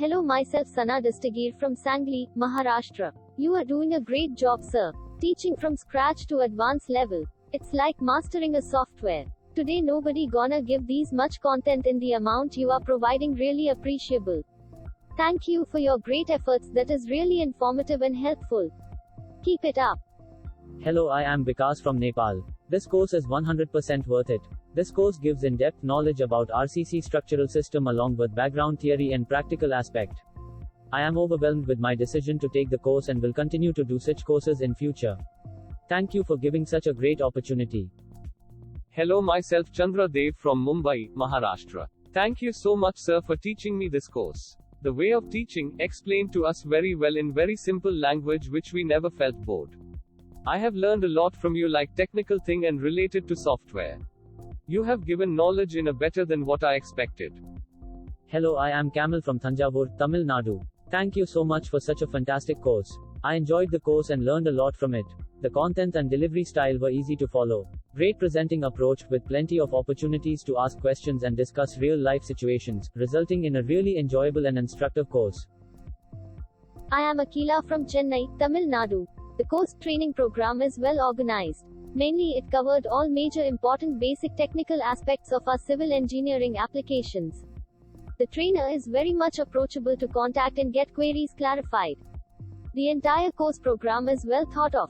Hello, myself Sana Dastagir from Sangli, Maharashtra. You are doing a great job, sir. Teaching from scratch to advanced level. It's like mastering a software. Today nobody gonna give these much content in the amount you are providing, really appreciable. Thank you for your great efforts, that is really informative and helpful. Keep it up. Hello, I am Vikas from Nepal. This course is 100% worth it. This course gives in-depth knowledge about RCC structural system along with background theory and practical aspect. I am overwhelmed with my decision to take the course and will continue to do such courses in future. Thank you for giving such a great opportunity. Hello, myself Chandra Dev from Mumbai, Maharashtra. Thank you so much, sir, for teaching me this course. The way of teaching explained to us very well in very simple language which we never felt bored. I have learned a lot from you, like technical thing and related to software. You have given knowledge in a better than what I expected. Hello, I am Kamal from Thanjavur, Tamil Nadu. Thank you so much for such a fantastic course. I enjoyed the course and learned a lot from it. The content and delivery style were easy to follow. Great presenting approach with plenty of opportunities to ask questions and discuss real life situations, resulting in a really enjoyable and instructive course. I am Akila from Chennai, Tamil Nadu. The course training program is well organized. Mainly it covered all major important basic technical aspects of our civil engineering applications. The trainer is very much approachable to contact and get queries clarified. The entire course program is well thought of.